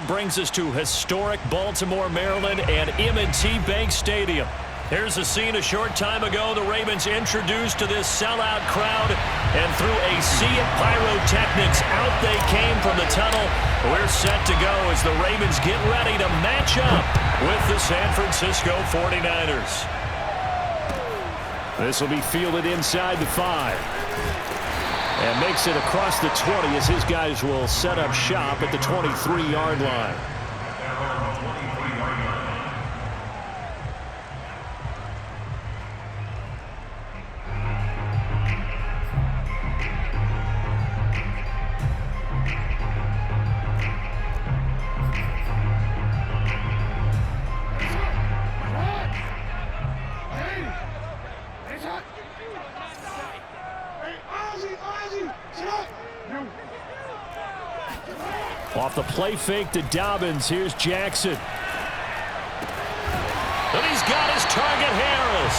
brings us to historic Baltimore, Maryland, and M&T Bank Stadium. Here's a scene a short time ago the Ravens introduced to this sellout crowd, and through a sea of pyrotechnics, out they came from the tunnel. We're set to go as the Ravens get ready to match up with the San Francisco 49ers. This will be fielded inside the 5. And makes it across the 20 as his guys will set up shop at the 23-yard line. Off the play fake to Dobbins. Here's Jackson. And he's got his target, Harris.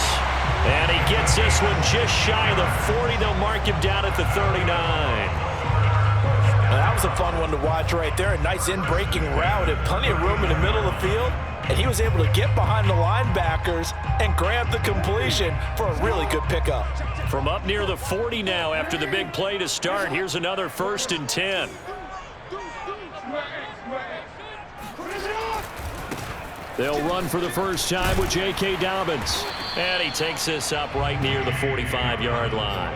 And he gets this one just shy of the 40. They'll mark him down at the 39. Now, that was a fun one to watch right there. A nice in-breaking route and plenty of room in the middle of the field. And he was able to get behind the linebackers and grab the completion for a really good pickup. From up near the 40 now after the big play to start. Here's another 1st and 10. They'll run for the first time with J.K. Dobbins. And he takes this up right near the 45-yard line.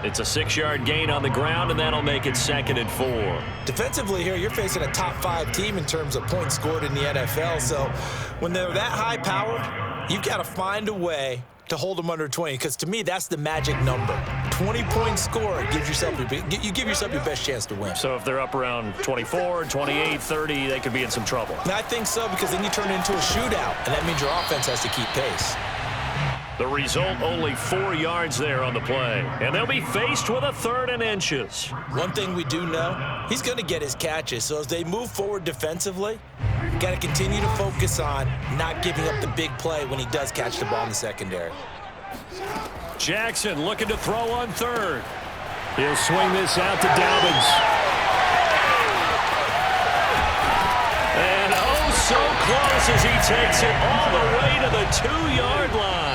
It's a 6-yard gain on the ground, and that'll make it 2nd and 4. Defensively here, you're facing a top 5 team in terms of points scored in the NFL. So when they're that high-powered, you've got to find a way to hold them under 20, because to me, that's the magic number. 20-point score gives yourself you give yourself your best chance to win. So if they're up around 24, 28, 30, they could be in some trouble. And I think so, because then you turn it into a shootout, and that means your offense has to keep pace. The result, only 4 yards there on the play. And they'll be faced with a 3rd and inches. One thing we do know, he's going to get his catches. So as they move forward defensively, you got to continue to focus on not giving up the big play when he does catch the ball in the secondary. Jackson looking to throw on 3rd. He'll swing this out to Dobbins. And oh, so close as he takes it all the way to the 2-yard line.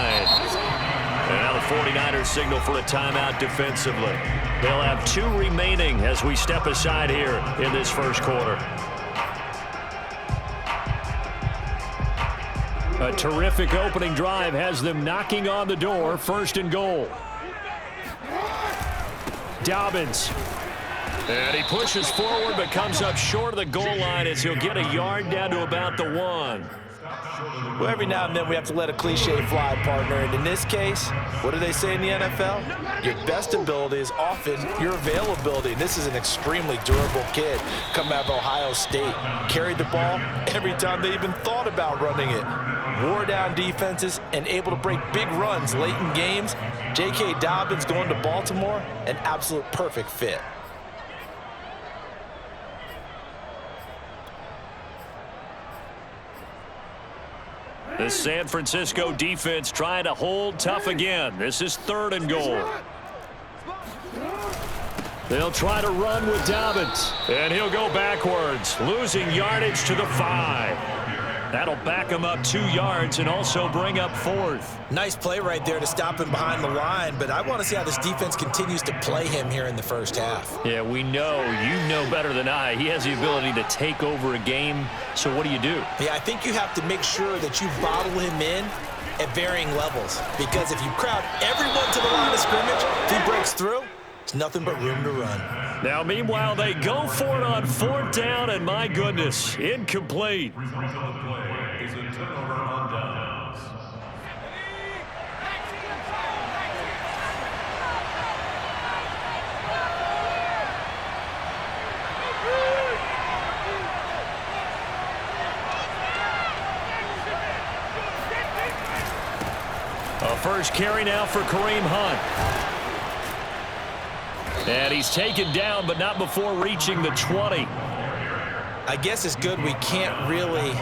And now the 49ers signal for a timeout defensively. They'll have 2 remaining as we step aside here in this first quarter. A terrific opening drive has them knocking on the door. 1st and goal. Dobbins. And he pushes forward but comes up short of the goal line as he'll get a yard down to about the 1. Well, every now and then we have to let a cliche fly, partner. And in this case, what do they say in the NFL? Your best ability is often your availability. And this is an extremely durable kid coming out of Ohio State. Carried the ball every time they even thought about running it. Wore down defenses and able to break big runs late in games. J.K. Dobbins going to Baltimore, an absolute perfect fit. The San Francisco defense trying to hold tough again. This is 3rd and goal. They'll try to run with Dobbins. And he'll go backwards, losing yardage to the 5. That'll back him up 2 yards and also bring up 4th. Nice play right there to stop him behind the line, but I want to see how this defense continues to play him here in the first half. Yeah, we know. You know better than I. He has the ability to take over a game, so what do you do? Yeah, I think you have to make sure that you bottle him in at varying levels, because if you crowd everyone to the line of scrimmage, if he breaks through, it's nothing but room to run. Now, meanwhile, they go for it on 4th down, and my goodness, incomplete. A first carry now for Kareem Hunt. And he's taken down, but not before reaching the 20. I guess it's good we can't really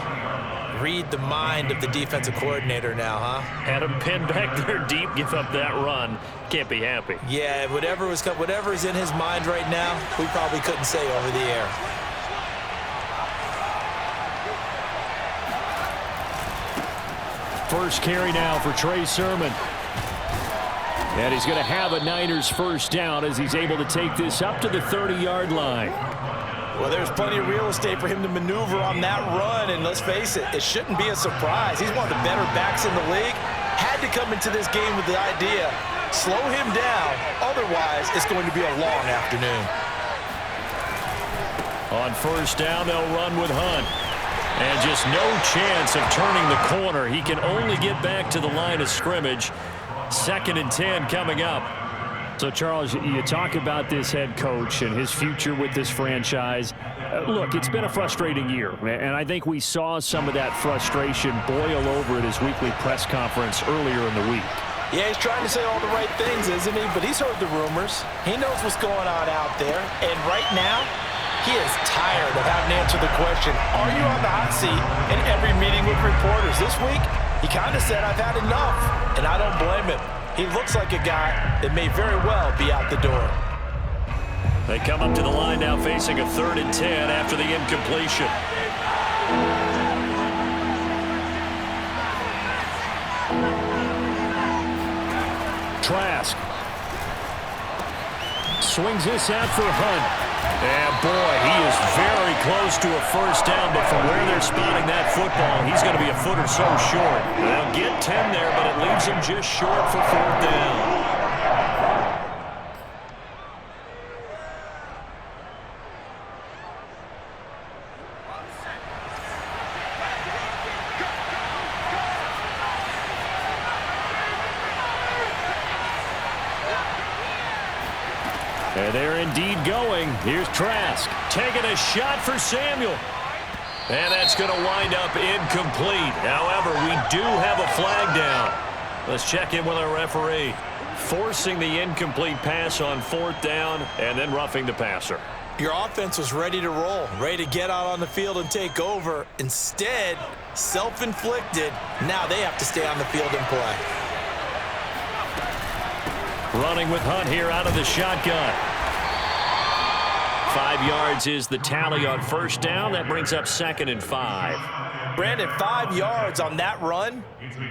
read the mind of the defensive coordinator now, huh? Had him pinned back there deep, give up that run. Can't be happy. Yeah, whatever is in his mind right now, we probably couldn't say over the air. first carry now for Trey Sermon. And he's going to have a Niners first down as he's able to take this up to the 30-yard line. Well, there's plenty of real estate for him to maneuver on that run, and let's face it, it shouldn't be a surprise. He's one of the better backs in the league. Had to come into this game with the idea, slow him down, otherwise it's going to be a long afternoon. On first down, they'll run with Hunt. And just no chance of turning the corner. He can only get back to the line of scrimmage. 2nd and 10 coming up. So, Charles, you talk about this head coach and his future with this franchise. Look, it's been a frustrating year, and I think we saw some of that frustration boil over at his weekly press conference earlier in the week. Yeah, he's trying to say all the right things, isn't he? But he's heard the rumors. He knows what's going on out there. And right now, he is tired of having to answer the question, are you on the hot seat in every meeting with reporters? This week, he kind of said, I've had enough, and I don't blame him. He looks like a guy that may very well be out the door. They come up to the line now facing a 3rd and 10 after the incompletion. Trask swings this out for Hunt. And boy, he is very close to a first down, but from where they're spotting that football, he's going to be a foot or so short. They'll get 10 there, but it leaves him just short for 4th down. And they're indeed going. Here's Trask taking a shot for Samuel. And that's going to wind up incomplete. However, we do have a flag down. Let's check in with our referee. Forcing the incomplete pass on 4th down and then roughing the passer. Your offense was ready to roll, ready to get out on the field and take over. Instead, self-inflicted. Now they have to stay on the field and play. Running with Hunt here out of the shotgun. 5 yards is the tally on first down. That brings up 2nd and 5. Brandon, 5 yards on that run.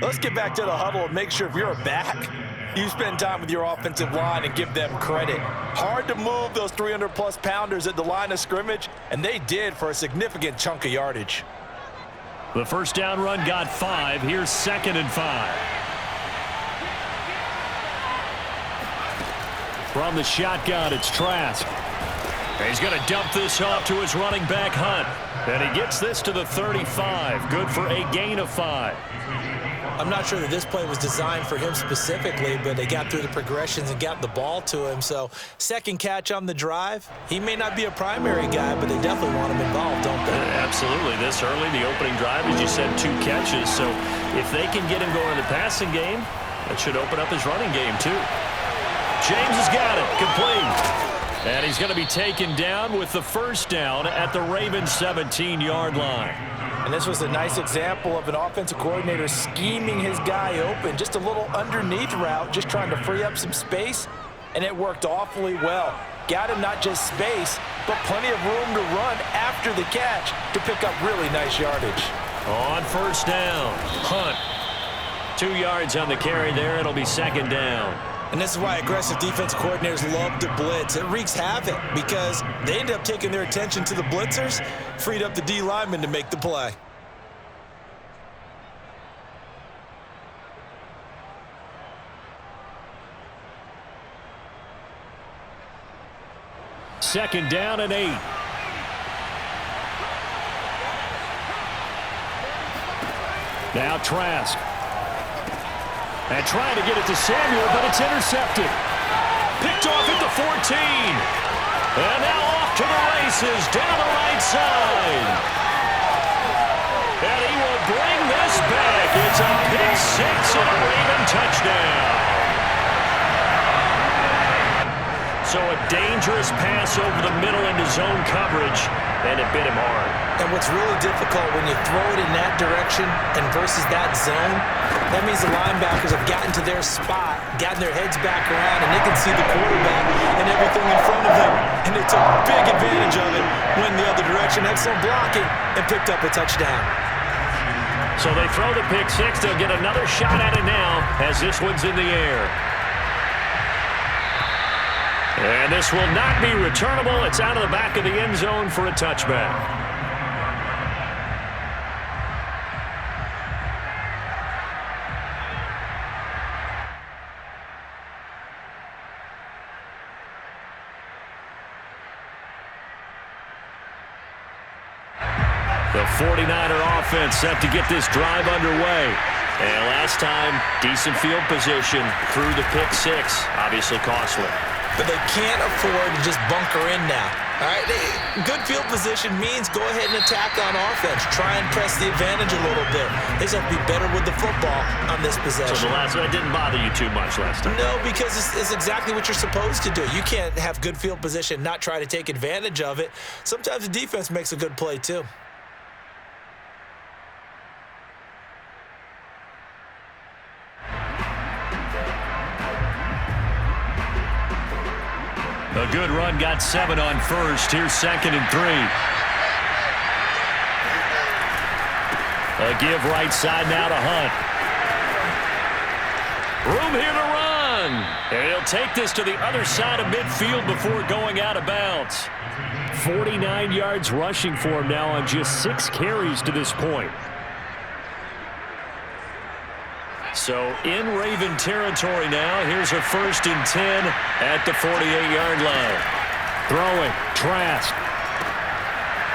Let's get back to the huddle and make sure if you're a back, you spend time with your offensive line and give them credit. Hard to move those 300-plus pounders at the line of scrimmage, and they did for a significant chunk of yardage. The first down run got 5. Here's 2nd and 5. From the shotgun, it's Trask. He's going to dump this off to his running back, Hunt. And he gets this to the 35. Good for a gain of 5. I'm not sure that this play was designed for him specifically, but they got through the progressions and got the ball to him. So, second catch on the drive. He may not be a primary guy, but they definitely want him involved, don't they? Absolutely. This early, the opening drive, as you said, 2 catches. So, if they can get him going in the passing game, that should open up his running game, too. James has got it. Complete. And he's going to be taken down with the first down at the Ravens' 17-yard line. And this was a nice example of an offensive coordinator scheming his guy open. Just a little underneath route, just trying to free up some space, and it worked awfully well. Got him not just space, but plenty of room to run after the catch to pick up really nice yardage. On first down, Hunt. 2 yards on the carry there. It'll be 2nd down. And this is why aggressive defensive coordinators love to blitz. It wreaks havoc because they end up taking their attention to the blitzers, freed up the D lineman to make the play. Second down and 8. Now Trask. And trying to get it to Samuel, but it's intercepted. Picked off at the 14. And now off to the races down the right side. And he will bring this back. It's a pick 6 and a Raven touchdown. So a dangerous pass over the middle into zone coverage, and it bit him hard. And what's really difficult when you throw it in that direction and versus that zone, that means the linebackers have gotten to their spot, gotten their heads back around, and they can see the quarterback and everything in front of them. And they took big advantage of it, went the other direction, excellent blocking, and picked up a touchdown. So they throw the pick six. They'll get another shot at it now as this one's in the air. And this will not be returnable. It's out of the back of the end zone for a touchback. The 49er offense set to get this drive underway. And last time, decent field position through the pick six. Obviously costly. But they can't afford to just bunker in now. All right, good field position means go ahead and attack on offense. Try and press the advantage a little bit. They just have to be better with the football on this possession. So the last one didn't bother you too much last time? No, because it's exactly what you're supposed to do. You can't have good field position, not try to take advantage of it. Sometimes the defense makes a good play too. A good run, got 7 on first. Here's 2nd and 3. A give right side now to Hunt. Room here to run. And he'll take this to the other side of midfield before going out of bounds. 49 yards rushing for him now on just 6 carries to this point. So in Raven territory now. Here's a 1st and 10 at the 48-yard line. Throwing, Trask.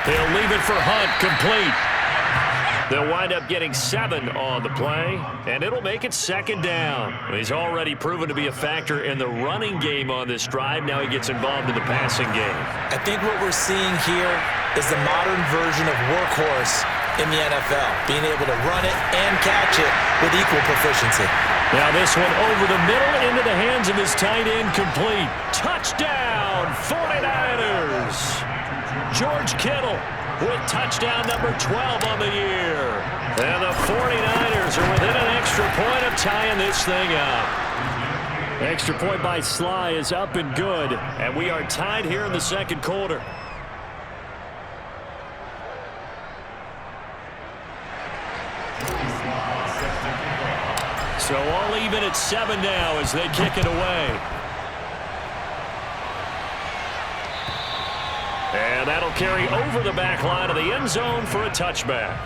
He'll leave it for Hunt, complete. They'll wind up getting 7 on the play, and it'll make it 2nd down. He's already proven to be a factor in the running game on this drive. Now he gets involved in the passing game. I think what we're seeing here is the modern version of workhorse in the NFL, being able to run it and catch it with equal proficiency. Now this one over the middle into the hands of his tight end, complete. Touchdown, 49ers. George Kittle with touchdown number 12 on the year. And the 49ers are within an extra point of tying this thing up. Extra point by Sly is up and good, and we are tied here in the 2nd quarter. So all even at 7 now as they kick it away. And that'll carry over the back line of the end zone for a touchback.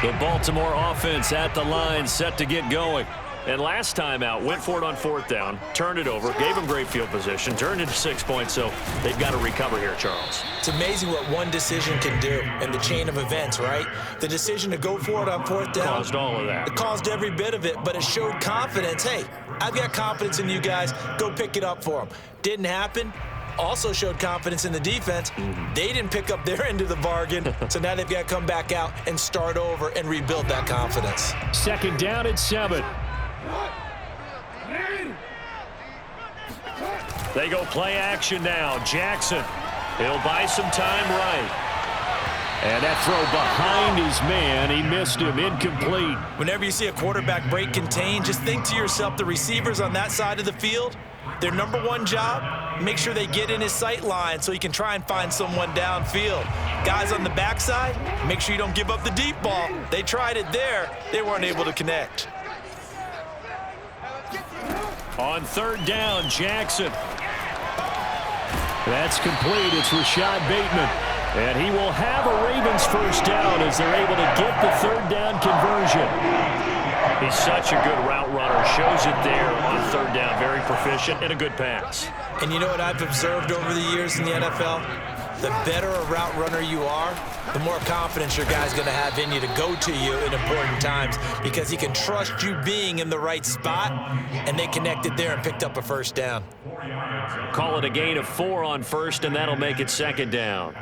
The Baltimore offense at the line, set to get going. And last time out, went for it on 4th down, turned it over, gave them great field position, turned into 6 points, so they've got to recover here, Charles. It's amazing what one decision can do in the chain of events, right? The decision to go for it on 4th down. Caused all of that. It caused every bit of it, but it showed confidence. Hey, I've got confidence in you guys. Go pick it up for them. Didn't happen. Also showed confidence in the defense. They didn't pick up their end of the bargain, so now they've got to come back out and start over and rebuild that confidence. 2nd down and 7. They go play action now. Jackson, he'll buy some time right. And that throw behind his man, he missed him, incomplete. Whenever you see a quarterback break contain, just think to yourself, the receivers on that side of the field, their number one job, make sure they get in his sight line so he can try and find someone downfield. Guys on the backside, make sure you don't give up the deep ball. They tried it there. They weren't able to connect. On 3rd down, Jackson. That's complete. It's Rashad Bateman. And he will have a Ravens 1st down as they're able to get the 3rd down conversion. He's such a good route runner. Shows it there on 3rd down. Very proficient and a good pass. And you know what I've observed over the years in the NFL? The better a route runner you are, the more confidence your guy's going to have in you to go to you in important times because he can trust you being in the right spot, and they connected there and picked up a 1st down. Call it a gain of 4 on 1st, and that'll make it 2nd down.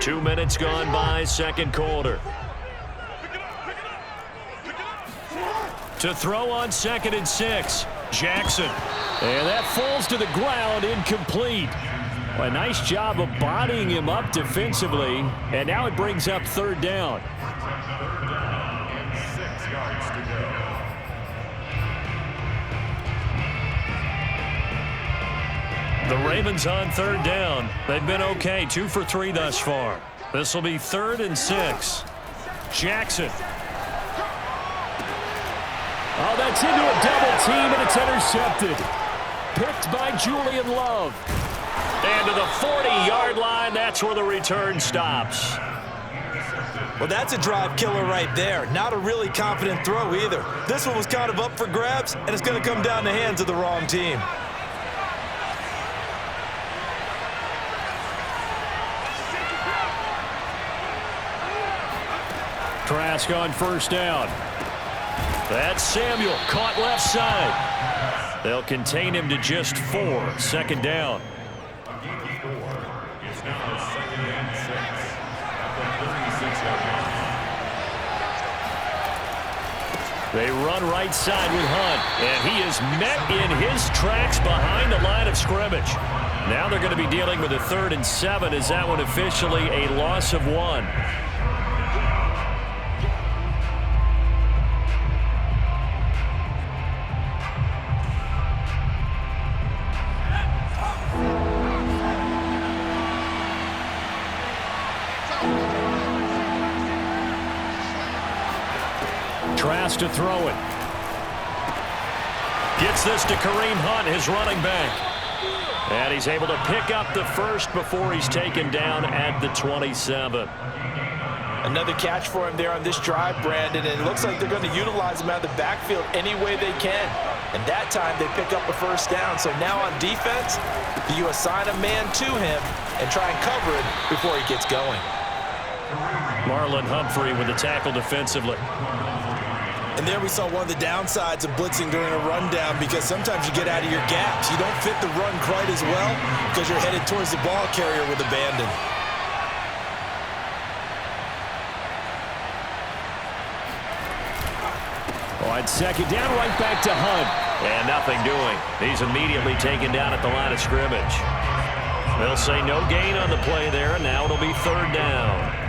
Two minutes gone by, 2nd quarter. To throw on 2nd and 6. Jackson. And that falls to the ground, incomplete. A nice job of bodying him up defensively. And now it brings up 3rd down. The Ravens on 3rd down. They've been okay, 2 for 3 thus far. This will be 3rd and 6. Jackson. Oh, that's into a double team, and it's intercepted. Picked by Julian Love. And to the 40-yard line, that's where the return stops. Well, that's a drive killer right there. Not a really confident throw either. This one was kind of up for grabs, and it's going to come down the hands of the wrong team. Trask on 1st down. That's Samuel, caught left side. They'll contain him to just 4. 2nd down. They run right side with Hunt, and he is met in his tracks behind the line of scrimmage. Now they're going to be dealing with a 3rd and 7. Is that one officially a loss of 1? Trask to throw it. Gets this to Kareem Hunt, his running back. And he's able to pick up the 1st before he's taken down at the 27. Another catch for him there on this drive, Brandon, and it looks like they're going to utilize him out of the backfield any way they can. And that time they pick up a 1st down. So now on defense, you assign a man to him and try and cover it before he gets going. Marlon Humphrey with the tackle defensively. And there we saw one of the downsides of blitzing during a rundown, because sometimes you get out of your gaps. You don't fit the run quite as well because you're headed towards the ball carrier with abandon. On 2nd down, right back to Hunt. And nothing doing. He's immediately taken down at the line of scrimmage. They'll say no gain on the play there, and now it'll be 3rd down.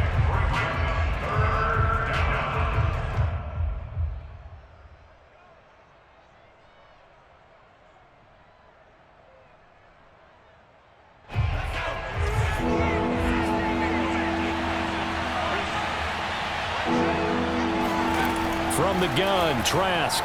From the gun, Trask.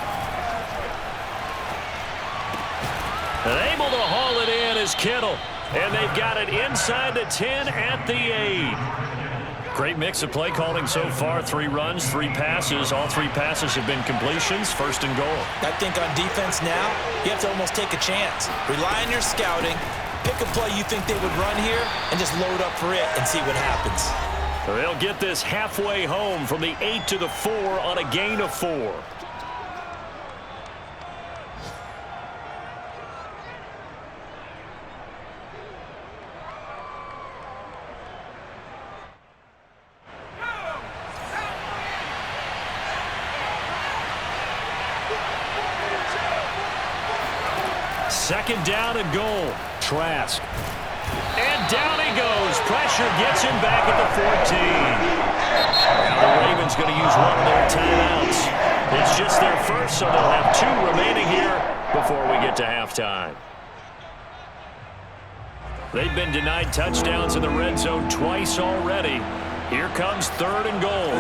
And able to haul it in is Kittle. And they've got it inside the 10 at the 8. Great mix of play calling so far. 3 runs, 3 passes. All 3 passes have been completions. 1st and goal. I think on defense now, you have to almost take a chance. Rely on your scouting. Pick a play you think they would run here and just load up for it and see what happens. They'll get this halfway home from the 8 to the 4 on a gain of 4. Second down and goal. Trask. And down he goes. Pressure gets him back at the 14. Now the Ravens going to use one of their timeouts. It's just their first, so they'll have 2 remaining here before we get to halftime. They've been denied touchdowns in the red zone twice already. Here comes 3rd and goal.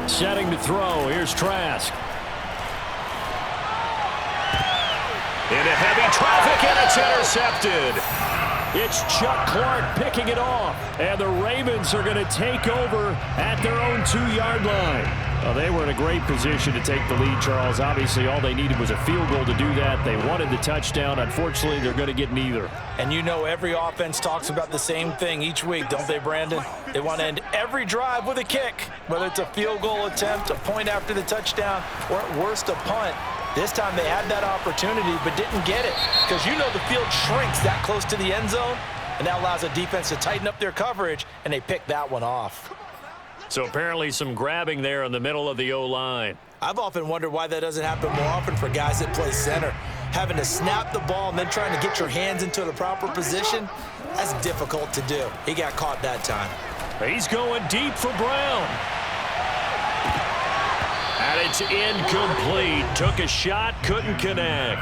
Setting to throw. Here's Trask. Into heavy traffic, and it's intercepted. It's Chuck Clark picking it off, and the Ravens are going to take over at their own 2-yard line. Well, they were in a great position to take the lead, Charles. Obviously, all they needed was a field goal to do that. They wanted the touchdown. Unfortunately, they're going to get neither. And you know every offense talks about the same thing each week, don't they, Brandon? They want to end every drive with a kick, whether it's a field goal attempt, a point after the touchdown, or at worst, a punt. This time they had that opportunity but didn't get it, because you know the field shrinks that close to the end zone, and that allows the defense to tighten up their coverage, and they pick that one off. So apparently some grabbing there in the middle of the O-line. I've often wondered why that doesn't happen more often for guys that play center. Having to snap the ball and then trying to get your hands into the proper position, that's difficult to do. He got caught that time. He's going deep for Brown. And it's incomplete. Took a shot, couldn't connect.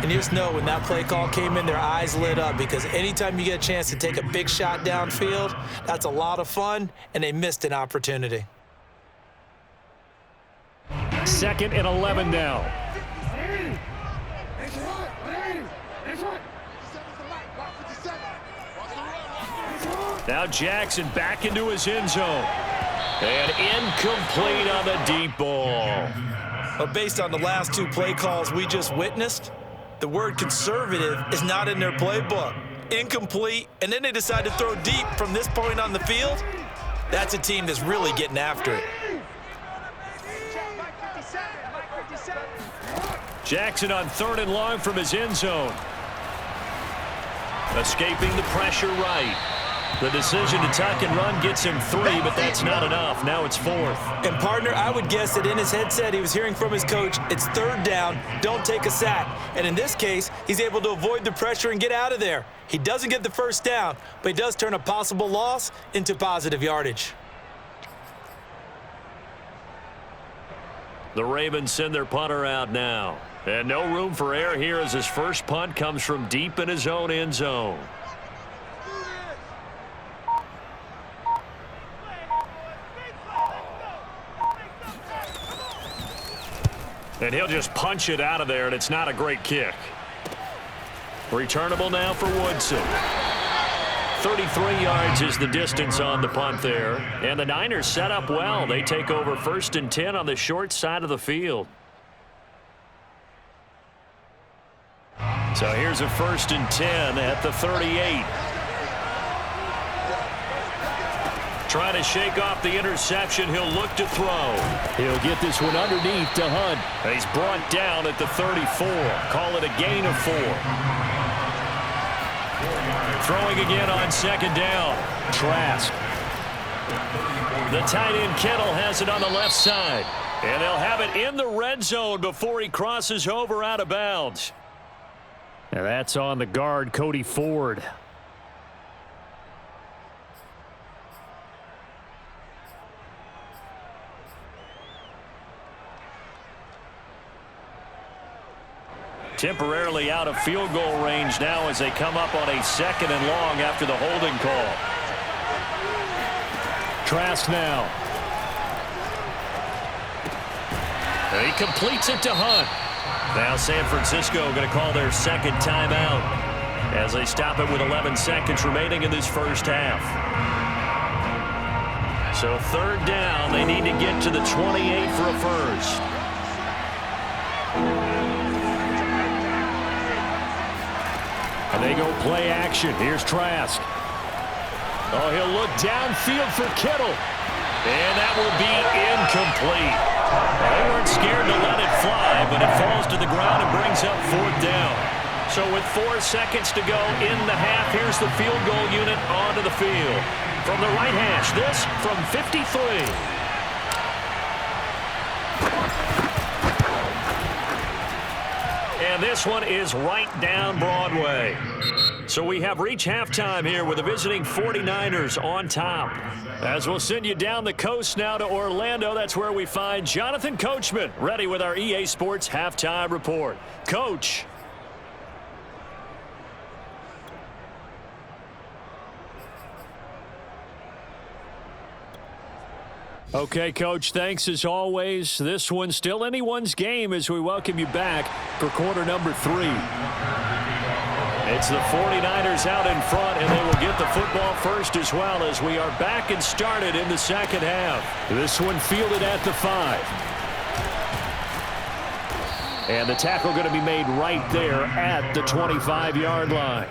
And you just know when that play call came in, their eyes lit up, because anytime you get a chance to take a big shot downfield, that's a lot of fun, and they missed an opportunity. 2nd and 11 now. Now Jackson back into his end zone. And incomplete on the deep ball. But based on the last 2 play calls we just witnessed, the word conservative is not in their playbook. Incomplete, and then they decide to throw deep from this point on the field. That's a team that's really getting after it. Jackson on 3rd and long from his end zone. Escaping the pressure right. The decision to tuck and run gets him 3, but that's not enough. Now it's 4th. And, partner, I would guess that in his headset he was hearing from his coach, it's 3rd down, don't take a sack. And in this case, he's able to avoid the pressure and get out of there. He doesn't get the 1st down, but he does turn a possible loss into positive yardage. The Ravens send their punter out now. And no room for error here as his first punt comes from deep in his own end zone. And he'll just punch it out of there, and it's not a great kick. Returnable now for Woodson. 33 yards is the distance on the punt there. And the Niners set up well. They take over 1st and 10 on the short side of the field. So here's a 1st and 10 at the 38. Trying to shake off the interception. He'll look to throw. He'll get this one underneath to Hunt. He's brought down at the 34. Call it a gain of 4. Throwing again on 2nd down. Trask. The tight end Kittle has it on the left side. And they'll have it in the red zone before he crosses over out of bounds. And that's on the guard, Cody Ford. Temporarily out of field goal range now as they come up on a 2nd and long after the holding call. Trask now. And he completes it to Hunt. Now San Francisco going to call their 2nd timeout as they stop it with 11 seconds remaining in this first half. So 3rd down, they need to get to the 28 for a first. And they go play action. Here's Trask. Oh, he'll look downfield for Kittle. And that will be incomplete. They weren't scared to let it fly, but it falls to the ground and brings up 4th down. So with 4 seconds to go in the half, here's the field goal unit onto the field. From the right hash, this from 53. And this one is right down Broadway. So we have reached halftime here with the visiting 49ers on top. As we'll send you down the coast now to Orlando, that's where we find Jonathan Coachman ready with our EA Sports Halftime Report. Coach. Okay, Coach, thanks as always. This one's still anyone's game as we welcome you back for quarter number 3. It's the 49ers out in front, and they will get the football first as well as we are back and started in the second half. This one fielded at the 5. And the tackle going to be made right there at the 25-yard line.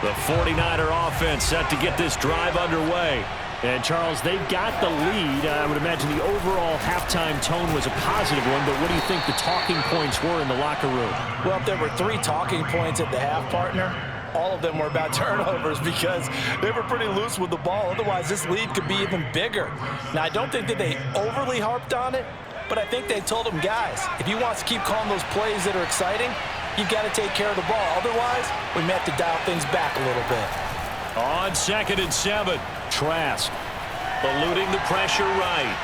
The 49er offense set to get this drive underway. And, Charles, they've got the lead. I would imagine the overall halftime tone was a positive one, but what do you think the talking points were in the locker room? Well, if there were 3 talking points at the half, partner, all of them were about turnovers because they were pretty loose with the ball. Otherwise, this lead could be even bigger. Now, I don't think that they overly harped on it, but I think they told them, guys, if you want to keep calling those plays that are exciting, you've got to take care of the ball. Otherwise, we may have to dial things back a little bit. On 2nd and 7, Trask eluding the pressure right.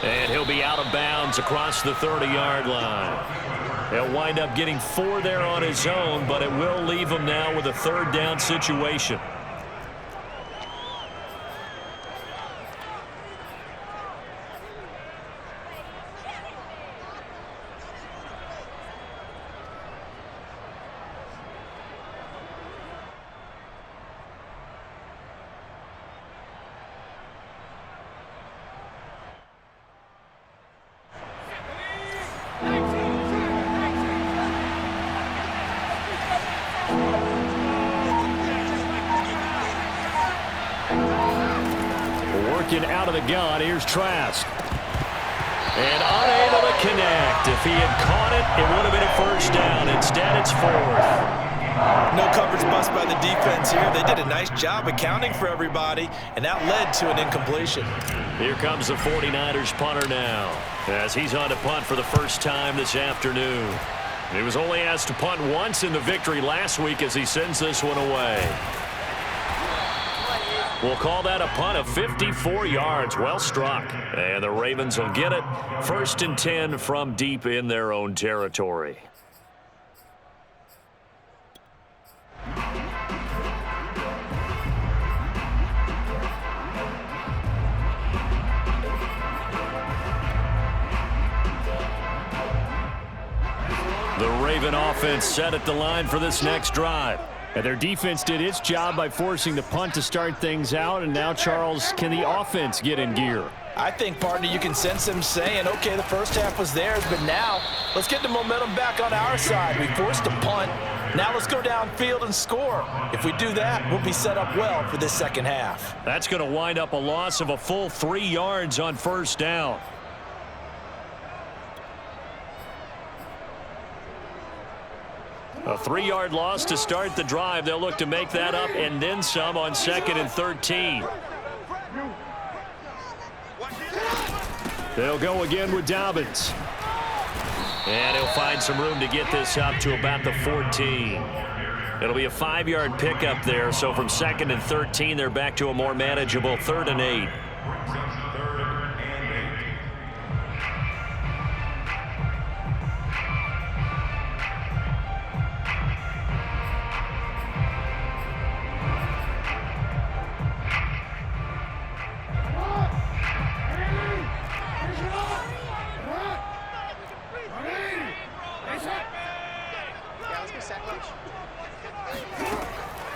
And he'll be out of bounds across the 30-yard line. He'll wind up getting 4 there on his own, but it will leave him now with a 3rd down situation. Working out of the gun, here's Trask. And unable to connect. If he had caught it, it would have been a 1st down. Instead, it's 4th. No coverage bust by the defense here. They did a nice job accounting for everybody, and that led to an incompletion. Here comes the 49ers punter now, as he's on to punt for the first time this afternoon. He was only asked to punt once in the victory last week as he sends this one away. We'll call that a punt of 54 yards. Well struck. And the Ravens will get it. 1st and 10 from deep in their own territory. The Raven offense set at the line for this next drive. And their defense did its job by forcing the punt to start things out. And now, Charles, can the offense get in gear? I think, partner, you can sense them saying, okay, the first half was theirs, but now let's get the momentum back on our side. We forced a punt. Now let's go downfield and score. If we do that, we'll be set up well for this second half. That's going to wind up a loss of a full 3 yards on 1st down. A 3-yard loss to start the drive. They'll look to make that up and then some on 2nd and 13. They'll go again with Dobbins. And he'll find some room to get this up to about the 14. It'll be a 5-yard pickup there. So from 2nd and 13, they're back to a more manageable 3rd and 8.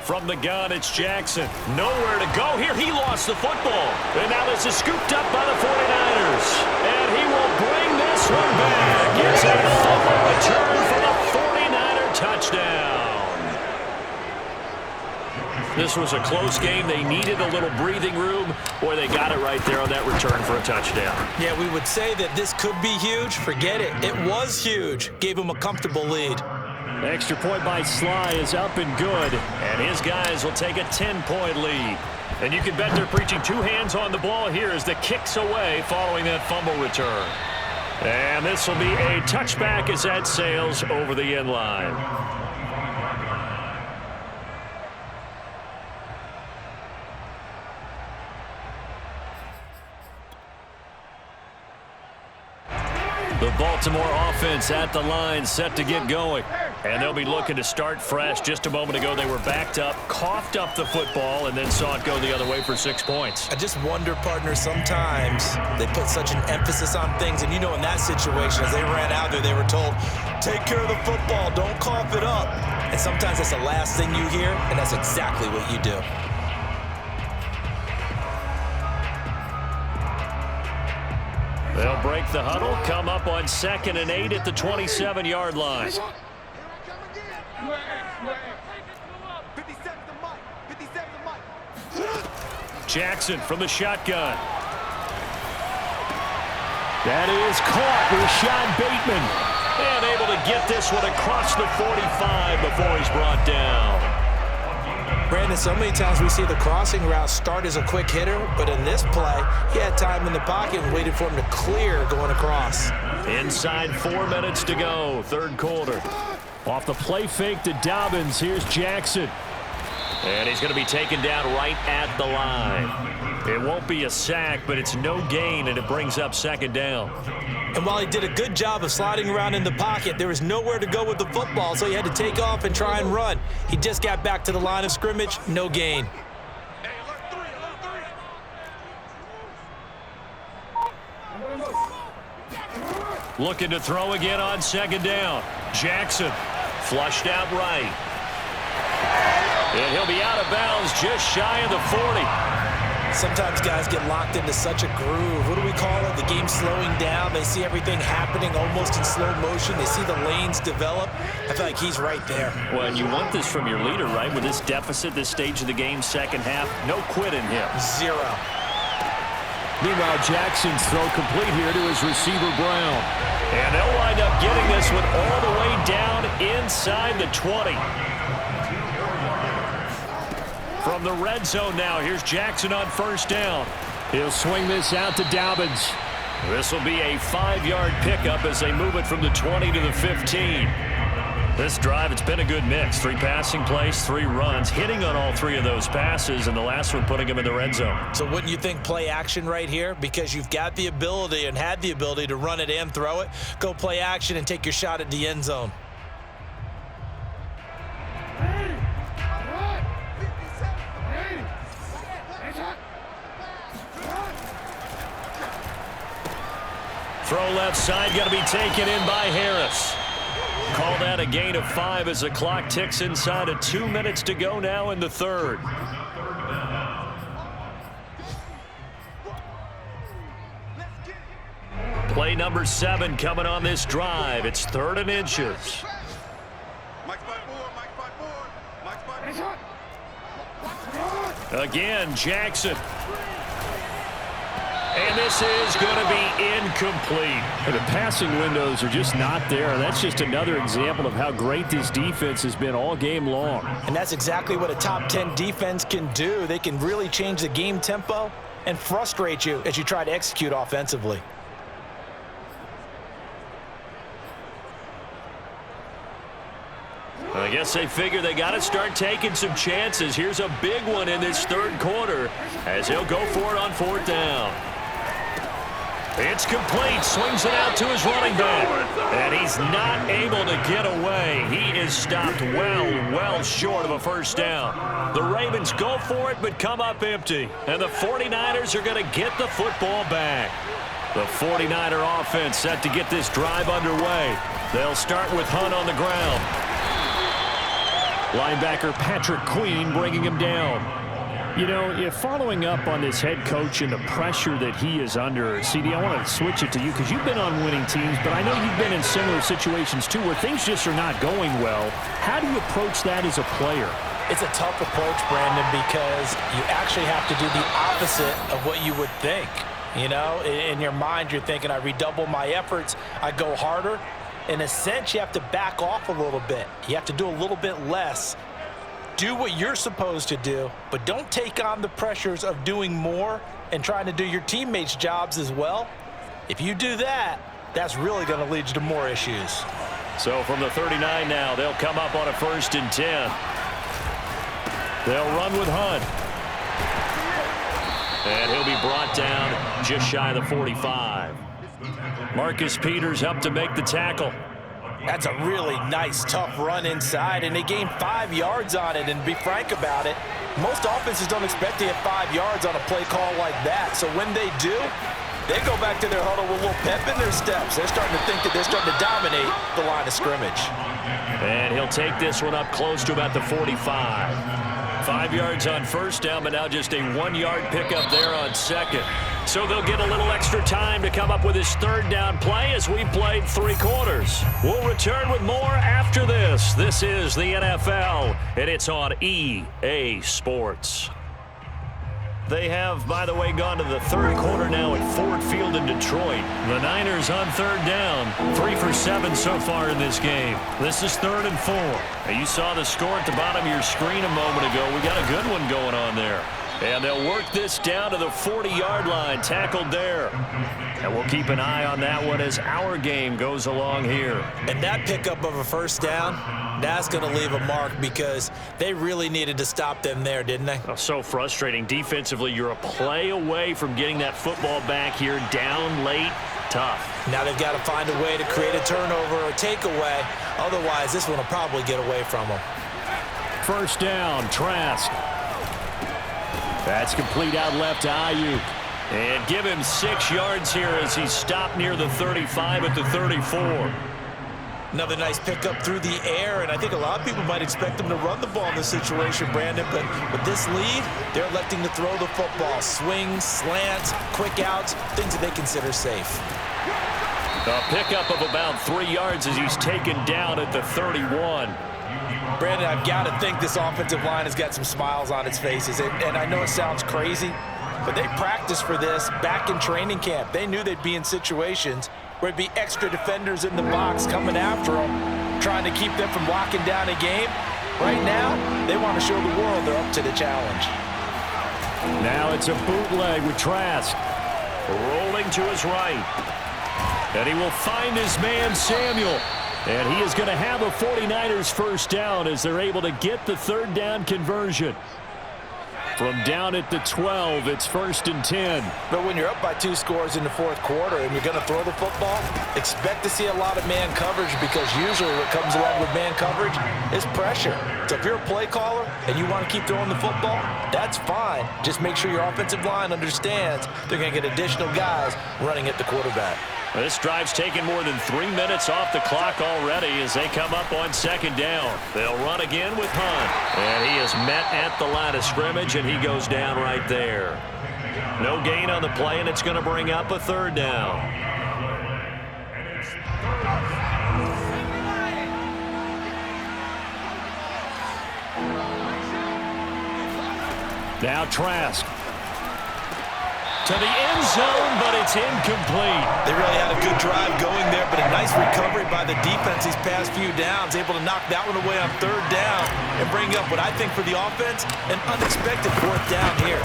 From the gun, it's Jackson. Nowhere to go here. He lost the football. And now this is scooped up by the 49ers. And he will bring this one back. It's a fumble return for the 49er touchdown. This was a close game. They needed a little breathing room. Boy, they got it right there on that return for a touchdown. Yeah, we would say that this could be huge. Forget it. It was huge. Gave him a comfortable lead. Extra point by Sly is up and good, and his guys will take a 10-point lead. And you can bet they're preaching 2 hands on the ball here as the kick's away following that fumble return. And this will be a touchback as that sails over the end line. The Baltimore offense at the line set to get going. And they'll be looking to start fresh. Just a moment ago, they were backed up, coughed up the football, and then saw it go the other way for 6 points. I just wonder, partner, sometimes they put such an emphasis on things. And, you know, in that situation, as they ran out there, they were told, take care of the football, don't cough it up. And sometimes that's the last thing you hear, and that's exactly what you do. They'll break the huddle, come up on 2nd and 8 at the 27-yard line. Jackson from the shotgun. That is caught. Rashad Bateman. And able to get this one across the 45 before he's brought down. Brandon, so many times we see the crossing route start as a quick hitter, but in this play, he had time in the pocket and waited for him to clear going across. Inside 4 minutes to go, third quarter. Off the play fake to Dobbins, here's Jackson. And he's going to be taken down right at the line. It won't be a sack, but it's no gain, and it brings up second down. And while he did a good job of sliding around in the pocket, there was nowhere to go with the football, so he had to take off and try and run. He just got back to the line of scrimmage, no gain. Looking to throw again on second down. Jackson flushed out right. And he'll be out of bounds just shy of the 40. Sometimes guys get locked into such a groove. What do we call it? The game slowing down. They see everything happening almost in slow motion. They see the lanes develop. I feel like he's right there. Well, and you want this from your leader, right? With this deficit, this stage of the game, second half, no quit in him. Zero. Meanwhile, Jackson's throw complete here to his receiver, Brown. And they'll wind up getting this one all the way down inside the 20. From the red zone now, here's Jackson on first down. He'll swing this out to Dobbins. This will be a 5-yard pickup as they move it from the 20 to the 15. This drive, it's been a good mix. 3 passing plays, 3 runs, hitting on all 3 of those passes, and the last one putting him in the red zone. So wouldn't you think play action right here? Because you've got the ability and had the ability to run it and throw it. Go play action and take your shot at the end zone. Throw left side, got to be taken in by Harris. Call that a gain of 5 as the clock ticks inside of 2 minutes to go now in the third. Play number 7 coming on this drive. It's 3rd and inches. Again, Jackson. And this is going to be incomplete. The passing windows are just not there. That's just another example of how great this defense has been all game long. And that's exactly what a top 10 defense can do. They can really change the game tempo and frustrate you as you try to execute offensively. I guess they figure they got to start taking some chances. Here's a big one in this third quarter as he'll go for it on 4th down. It's complete. Swings it out to his running back. And he's not able to get away. He is stopped well short of a first down. The Ravens go for it but come up empty. And the 49ers are going to get the football back. The 49er offense set to get this drive underway. They'll start with Hunt on the ground. Linebacker Patrick Queen bringing him down. You know, if following up on this head coach and the pressure that he is under, CD, I want to switch it to you because you've been on winning teams, but I know you've been in similar situations too where things just are not going well. How do you approach that as a player? It's a tough approach, Brandon, because you actually have to do the opposite of what you would think. You know, in your mind, you're thinking, I redouble my efforts, I go harder. In a sense, you have to back off a little bit. You have to do a little bit less. Do what you're supposed to do, but don't take on the pressures of doing more and trying to do your teammates' jobs as well. If you do that, that's really going to lead you to more issues. So from the 39 now, they'll come up on a 1st and 10. They'll run with Hunt. And he'll be brought down just shy of the 45. Marcus Peters up to make the tackle. That's a really nice, tough run inside, and they gained 5 yards on it. And to be frank about it, most offenses don't expect to get 5 yards on a play call like that. So when they do, they go back to their huddle with a little pep in their steps. They're starting to think that they're starting to dominate the line of scrimmage. And he'll take this one up close to about the 45. 5 yards on first down, but now just a 1-yard pickup there on second. So they'll get a little extra time to come up with his 3rd down play as we played 3 quarters. We'll return with more after this. This is the NFL, and it's on EA Sports. They have, by the way, gone to the third quarter now at Ford Field in Detroit. The Niners on third down, 3 for 7 so far in this game. This is 3rd and 4. Now, you saw the score at the bottom of your screen a moment ago. We got a good one going on there. And they'll work this down to the 40-yard line, tackled there. And we'll keep an eye on that one as our game goes along here. And that pickup of a first down, that's going to leave a mark because they really needed to stop them there, didn't they? Oh, so frustrating. Defensively, you're a play away from getting that football back here, down late, tough. Now they've got to find a way to create a turnover or a takeaway. Otherwise, this one will probably get away from them. First down, Trask. That's complete out left to Ayuk. And give him 6 yards here as he's stopped near the 35 at the 34. Another nice pickup through the air, and I think a lot of people might expect them to run the ball in this situation, Brandon, but with this lead, they're electing to throw the football. Swings, slants, quick outs, things that they consider safe. A pickup of about 3 yards as he's taken down at the 31. Brandon, I've got to think this offensive line has got some smiles on its faces, and I know it sounds crazy, but they practiced for this back in training camp. They knew they'd be in situations where it'd be extra defenders in the box coming after them, trying to keep them from locking down a game. Right now, they want to show the world they're up to the challenge. Now it's a bootleg with Trask. Rolling to his right. And he will find his man, Samuel. And he is going to have a 49ers first down as they're able to get the third down conversion. From down at the 12, it's 1st and 10. But when you're up by 2 scores in the 4th quarter and you're going to throw the football, expect to see a lot of man coverage because usually what comes along with man coverage is pressure. So if you're a play caller and you want to keep throwing the football, that's fine. Just make sure your offensive line understands they're going to get additional guys running at the quarterback. Well, this drive's taken more than 3 minutes off the clock already as they come up on 2nd down. They'll run again with Hunt. And he is met at the line of scrimmage, and he goes down right there. No gain on the play, and it's going to bring up a 3rd down. Now Trask. To the end zone, but it's incomplete. They really had a good drive going there, but a nice recovery by the defense these past few downs, able to knock that one away on 3rd down and bring up what I think for the offense, an unexpected 4th down here.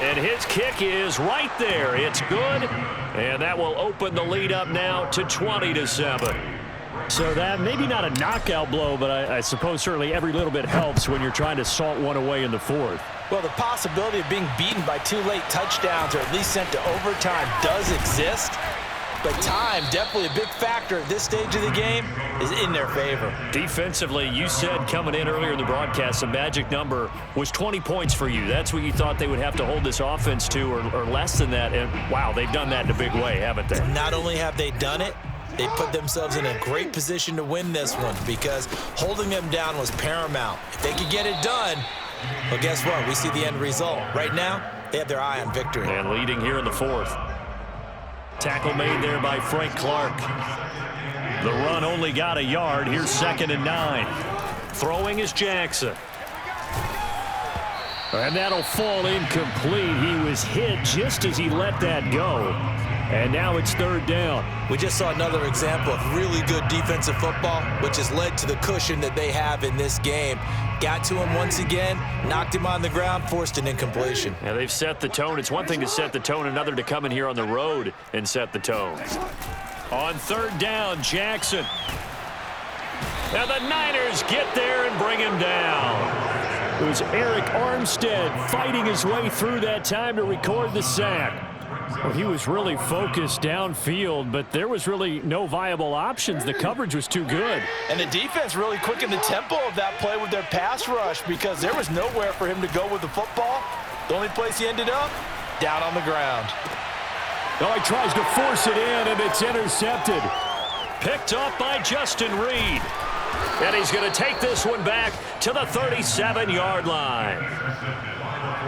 And his kick is right there. It's good, and that will open the lead up now to 20-7. So that maybe not a knockout blow, but I suppose certainly every little bit helps when you're trying to salt one away in the 4th. Well, the possibility of being beaten by 2 late touchdowns or at least sent to overtime does exist. But time, definitely a big factor at this stage of the game, is in their favor. Defensively, you said coming in earlier in the broadcast, the magic number was 20 points for you. That's what you thought they would have to hold this offense to or less than that. And, wow, they've done that in a big way, haven't they? Not only have they done it, they put themselves in a great position to win this one because holding them down was paramount. If they could get it done, well, guess what? We see the end result. Right now, they have their eye on victory. And leading here in the 4th. Tackle made there by Frank Clark. The run only got a yard. Here's 2nd and 9. Throwing is Jackson. And that'll fall incomplete. He was hit just as he let that go. And now it's 3rd down. We just saw another example of really good defensive football, which has led to the cushion that they have in this game. Got to him once again, knocked him on the ground, forced an incompletion. Yeah, they've set the tone. It's one thing to set the tone, another to come in here on the road and set the tone. On 3rd down, Jackson. And the Niners get there and bring him down. It was Eric Armstead fighting his way through that time to record the sack. Well, he was really focused downfield, but there was really no viable options. The coverage was too good. And the defense really quickened the tempo of that play with their pass rush because there was nowhere for him to go with the football. The only place he ended up, down on the ground. Oh, he tries to force it in, and it's intercepted. Picked up by Justin Reed. And he's going to take this one back to the 37-yard line.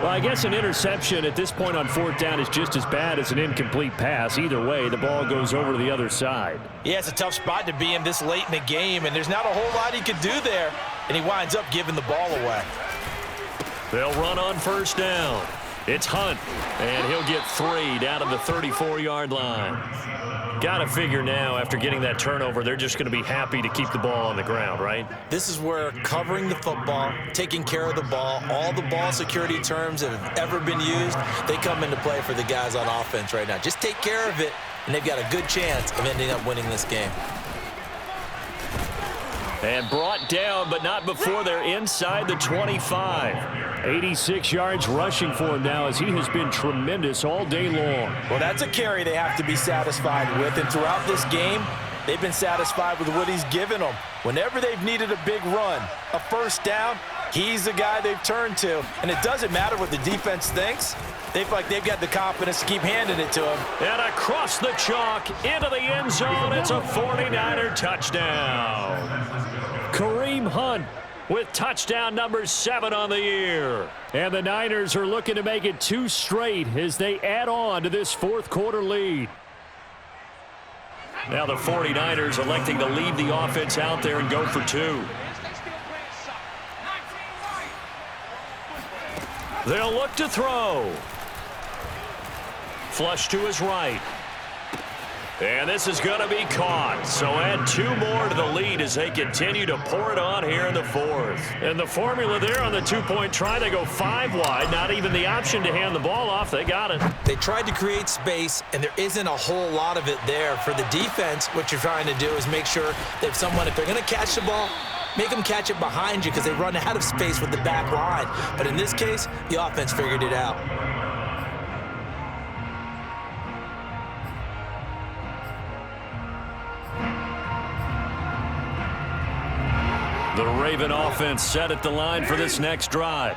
Well, I guess an interception at this point on 4th down is just as bad as an incomplete pass. Either way, the ball goes over to the other side. Yeah, it's a tough spot to be in this late in the game, and there's not a whole lot he could do there, and he winds up giving the ball away. They'll run on 1st down. It's Hunt, and he'll get 3 down to the 34-yard line. Got to figure now, after getting that turnover, they're just going to be happy to keep the ball on the ground, right? This is where covering the football, taking care of the ball, all the ball security terms that have ever been used, they come into play for the guys on offense right now. Just take care of it, and they've got a good chance of ending up winning this game. And brought down, but not before they're inside the 25. 86 yards rushing for him now, as he has been tremendous all day long. Well, that's a carry they have to be satisfied with, and throughout this game, they've been satisfied with what he's given them. Whenever they've needed a big run, a first down, he's the guy they've turned to. And it doesn't matter what the defense thinks. They feel like they've got the confidence to keep handing it to him. And across the chalk, into the end zone, it's a 49er touchdown. Kareem Hunt with touchdown number 7 on the year. And the Niners are looking to make it 2 straight as they add on to this fourth quarter lead. Now the 49ers electing to leave the offense out there and go for 2. They'll look to throw. Flush to his right. And this is going to be caught. So add 2 more to the lead as they continue to pour it on here in the fourth. And the formula there on the 2-point try, they go 5 wide. Not even the option to hand the ball off. They got it. They tried to create space, and there isn't a whole lot of it there. For the defense, what you're trying to do is make sure that if they're going to catch the ball, make them catch it behind you because they run out of space with the back line. But in this case, the offense figured it out. The Raven offense set at the line for this next drive.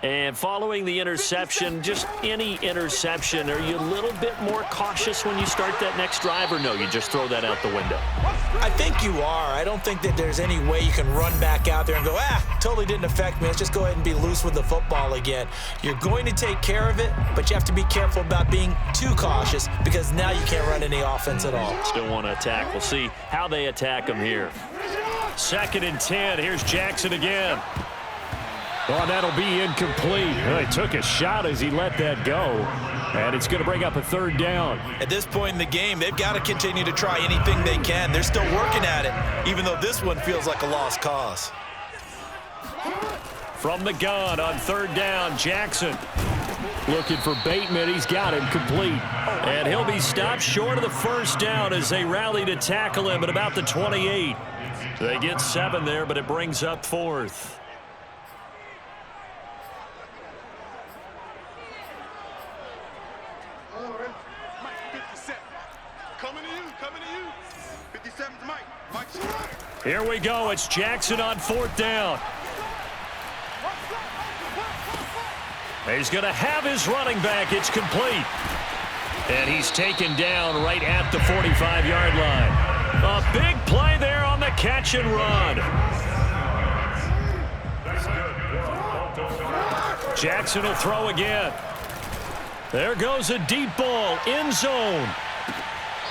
And following the interception, just any interception, are you a little bit more cautious when you start that next drive, or no, you just throw that out the window? I think you are. I don't think that there's any way you can run back out there and go, totally didn't affect me. Let's just go ahead and be loose with the football again. You're going to take care of it, but you have to be careful about being too cautious because now you can't run any offense at all. Still want to attack. We'll see how they attack them here. 2nd and 10. Here's Jackson again. Oh, that'll be incomplete. He took a shot as he let that go. And it's going to bring up a 3rd down. At this point in the game, they've got to continue to try anything they can. They're still working at it, even though this one feels like a lost cause. From the gun on 3rd down, Jackson. Looking for Bateman. He's got him complete. And he'll be stopped short of the 1st down as they rally to tackle him at about the 28. They get 7 there, but it brings up 4th. Here we go. It's Jackson on 4th down. He's going to have his running back. It's complete. And he's taken down right at the 45-yard line. A big play there on the catch and run. Jackson will throw again. There goes a deep ball, end zone.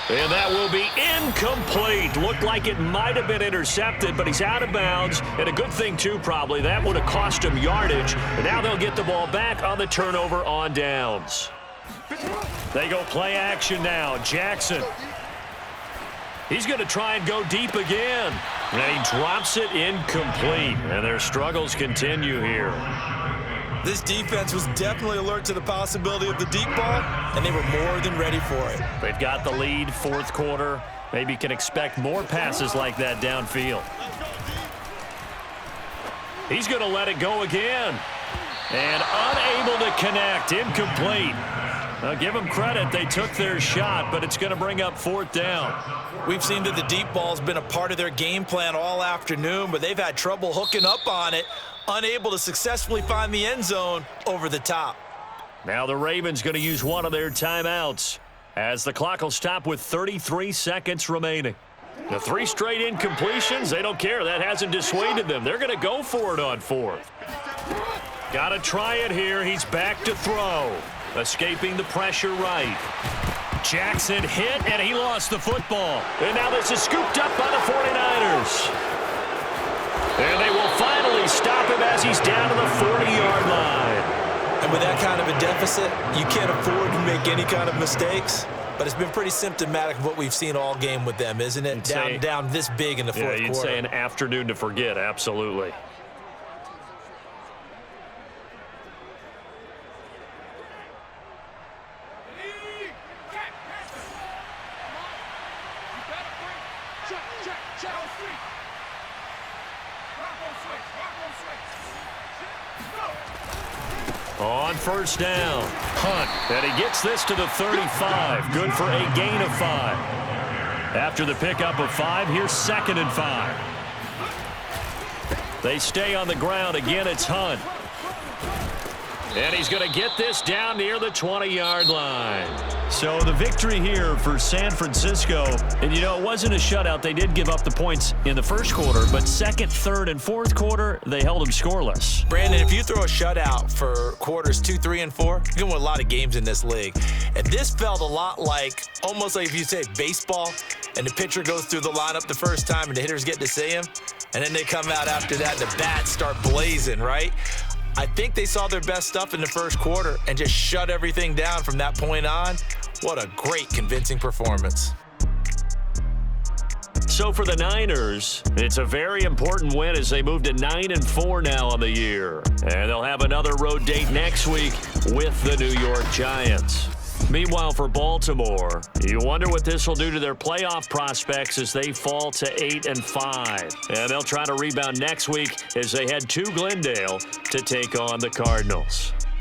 And that will be incomplete. Looked like it might have been intercepted, but he's out of bounds. And a good thing, too, probably. That would have cost him yardage. And now they'll get the ball back on the turnover on downs. They go play action now. Jackson. He's going to try and go deep again. And he drops it incomplete. And their struggles continue here. This defense was definitely alert to the possibility of the deep ball, and they were more than ready for it. They've got the lead, 4th quarter. Maybe can expect more passes like that downfield. He's going to let it go again. And unable to connect, incomplete. Now, give them credit. They took their shot, but it's going to bring up 4th down. We've seen that the deep ball's been a part of their game plan all afternoon, but they've had trouble hooking up on it. Unable to successfully find the end zone over the top. Now the Ravens going to use one of their timeouts as the clock will stop with 33 seconds remaining. The 3 straight incompletions, they don't care. That hasn't dissuaded them. They're going to go for it on 4th. Got to try it here. He's back to throw. Escaping the pressure right. Jackson hit, and he lost the football. And now this is scooped up by the 49ers. And they will finally stop him as he's down to the 40-yard line. And with that kind of a deficit, you can't afford to make any kind of mistakes. But it's been pretty symptomatic of what we've seen all game with them, isn't it? Down this big in the fourth quarter. Yeah, you'd say an afternoon to forget, absolutely. On first down, Hunt, and he gets this to the 35. Good for a gain of 5. After the pickup of 5, here's 2nd and 5. They stay on the ground. Again, it's Hunt. And he's going to get this down near the 20-yard line. So the victory here for San Francisco. And, you know, it wasn't a shutout. They did give up the points in the first quarter, but second, third, and fourth quarter, they held them scoreless. Brandon, if you throw a shutout for quarters 2, 3, and 4, you can win a lot of games in this league. And this felt a lot like, almost like if you say baseball, and the pitcher goes through the lineup the first time and the hitters get to see him, and then they come out after that and the bats start blazing, right? I think they saw their best stuff in the first quarter and just shut everything down from that point on. What a great, convincing performance. So for the Niners, it's a very important win as they move to 9-4 now on the year. And they'll have another road date next week with the New York Giants. Meanwhile, for Baltimore, you wonder what this will do to their playoff prospects as they fall to 8-5. And they'll try to rebound next week as they head to Glendale to take on the Cardinals.